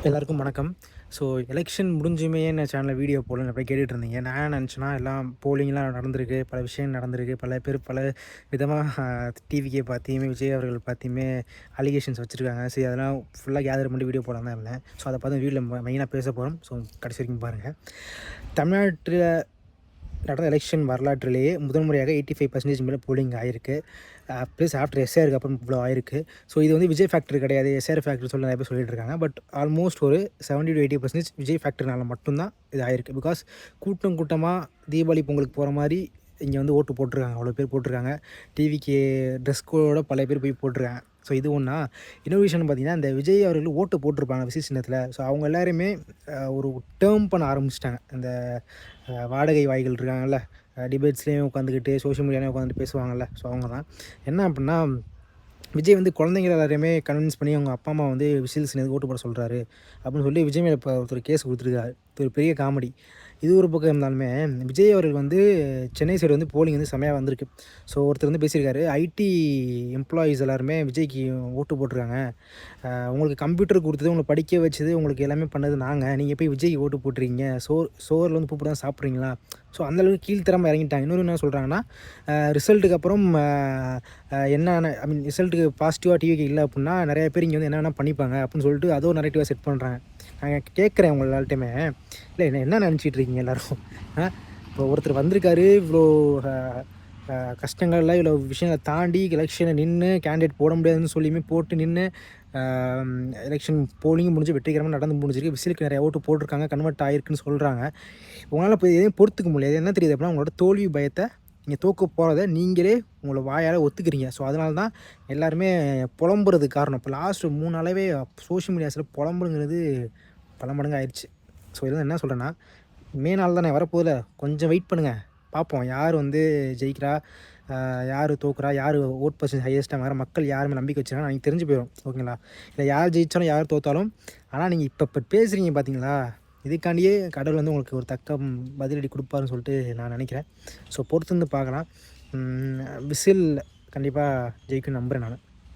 எல்லாருக்கும் வணக்கம். So election முடிஞ்சுமே நான் சேனலில் வீடியோ போடலன்னு அப்படியே கேட்டுட்டு இருந்தீங்க. நான் என்ன நினச்சேன்னா, எல்லாம் போலிங்லாம் நடந்திருக்கு, பல விஷயம் நடந்திருக்கு, பல பேர் பல விதமாக டிவிக்கே பார்த்தியுமே விஜய் அவர்கள் பார்த்தியுமே அலிகேஷன்ஸ் வச்சுருக்காங்க. சரி, அதெல்லாம் ஃபுல்லாக கேதர் பண்ணி வீடியோ போடாமல் தான் இருந்தேன். ஸோ அதை பார்த்து வீடியோவில் மெயினாக பேச போகிறோம். ஸோ கடைசி வரைக்கும் பாருங்கள். தமிழ்நாட்டில் நடந்த எலெக்ஷன் வரலாற்றிலேயே முதன்முறையாக 85% மேலே போலிங் ஆயிருக்கு. ப்ளஸ் ஆஃப்டர் எஸ்ஆருக்கு அப்புறம் இவ்வளோ ஆயிருக்கு. ஸோ இது வந்து விஜய் ஃபேக்டர் கிடையாது, எஸ்ஆர் ஃபேக்டர் சொல்லி நிறைய பேர் சொல்லிட்டு இருக்காங்க. பட் ஆல்மோஸ்ட் ஒரு 70 to 80% விஜய் ஃபேக்டர்னால மட்டும்தான் இது ஆயிருக்கு. பிகாஸ் கூட்டமாக தீபாவளி பொங்கலுக்கு போகிற மாதிரி இங்கே வந்து ஓட்டு போட்டிருக்காங்க, அவ்வளோ பேர் போட்டிருக்காங்க. டிவிக்கு ட்ரெஸ் கோடோட பல பேர் போய் போட்டிருக்காங்க. ஸோ இது ஒன்றா. இன்னொரு விஷயம்னு பார்த்தீங்கன்னா, இந்த விஜய் அவர்கள் ஓட்டு போட்டிருப்பாங்க விசி சின்னத்தில். ஸோ அவங்க எல்லாருமே ஒரு டேர்ம் பண்ண ஆரம்பிச்சிட்டாங்க. இந்த வாடகை வாய்கள் இருக்காங்கல்ல, டிபேட்ஸ்லேயும் உட்காந்துக்கிட்டு சோஷியல் மீடியாலேயும் உட்காந்துட்டு பேசுவாங்கல்ல. ஸோ அவங்க தான் என்ன அப்படின்னா, விஜய் வந்து குழந்தைங்கள எல்லாரையுமே கன்வின்ஸ் பண்ணி அவங்க அப்பா அம்மா வந்து விசில் சின்னதுக்கு ஓட்டு போட சொல்கிறாரு அப்படின்னு சொல்லி விஜய் மேலே இப்போ ஒருத்தர் கேஸ் கொடுத்துருக்காரு. இது ஒரு பெரிய காமெடி. இது ஒரு பக்கம் இருந்தாலுமே, விஜய் அவர்கள் வந்து சென்னை சைடு வந்து போலிங் வந்து செமையாக வந்திருக்கு. ஸோ ஒருத்தர் வந்து பேசியிருக்காரு, ஐடி எம்ப்ளாயீஸ் எல்லாருமே விஜய்க்கு ஓட்டு போட்டிருக்காங்க. உங்களுக்கு கம்ப்யூட்டர் கொடுத்தது, உங்களை படிக்க வச்சது, உங்களுக்கு எல்லாமே பண்ணது நாங்கள். நீங்கள் போய் விஜய்க்கு ஓட்டு போட்டிருக்கீங்க, சோறில் வந்து பூப்பு தான் சாப்பிட்றீங்களா? ஸோ அந்தளவுக்கு கீழ்த்தரமாக இறங்கிட்டாங்க. இன்னொரு என்ன சொல்கிறாங்கன்னா, ரிசல்ட்டுக்கு அப்புறம் என்னென்ன ரிசல்ட்டுக்கு பாசிட்டிவாக டிவிக்கு இல்லை அப்படின்னா நிறைய பேர் இங்கே வந்து என்னென்ன பண்ணிப்பாங்க அப்படின்னு சொல்லிட்டு அதோ நெரேட்டிவாக செட் பண்ணுறாங்க. நான் கேட்குறேன் உங்கள் எல்லார்ட்டையுமே, இல்லை என்ன நினச்சிட்டு இருக்கீங்க எல்லோரும்? இப்போ ஒருத்தர் வந்திருக்காரு, இவ்வளோ கஷ்டங்கள்லாம் இவ்வளோ விஷயங்களை தாண்டி எலெக்ஷனை நின்று கேண்டிடேட் போட முடியாதுன்னு சொல்லியுமே போட்டு நின்று எலெக்ஷன் போலிங்கும் முடிஞ்சு வெற்றிகரமாக நடந்து முடிஞ்சிருக்கு. விசிலுக்கு நிறைய ஓட்டு போட்டிருக்காங்க, கன்வெர்ட் ஆகிருக்குன்னு சொல்கிறாங்க. உங்களால் இப்போ எதையும் பொறுத்துக்க முடியாது. என்ன தெரியுது அப்படின்னா, உங்களோட தோல்வி பயத்தை நீங்கள் தோக்க போகிறத நீங்களே உங்களை வாயால் ஒத்துக்கிறீங்க. ஸோ அதனால தான் எல்லாருமே புலம்புறதுக்கு காரணம். இப்போ லாஸ்ட்டு 3 நாளாகவே சோஷியல் மீடியாஸில் புலம்புங்கிறது பல மடங்கு ஆயிடுச்சு. ஸோ இதெல்லாம் என்ன சொல்கிறேன்னா, மே நாள் தானே வரப்போதில்ல, கொஞ்சம் வெயிட் பண்ணுங்கள், பார்ப்போம் யார் வந்து ஜெயிக்கிறா, யார் தோக்குறா, யார் ஓட் பர்சன்ட் ஹையஸ்ட்டாக வேறு மக்கள் யாருமே நம்பிக்கை வச்சுருக்காங்க எனக்கு தெரிஞ்சு போயிடும். ஓகேங்களா? இல்லை யார் ஜெயித்தாலும் யார் தோற்றாலும். ஆனால் நீங்கள் இப்போ பேசுகிறீங்க பார்த்தீங்களா, இதுக்காண்டியே கடவுள் வந்து உங்களுக்கு ஒரு தக்க பதிலடி கொடுப்பாருன்னு சொல்லிட்டு நான் நினைக்கிறேன். ஸோ பொறுத்து வந்து பார்க்கலாம். விசில் கண்டிப்பாக ஜெயிக்கும்னு நம்புகிறேன் நான்.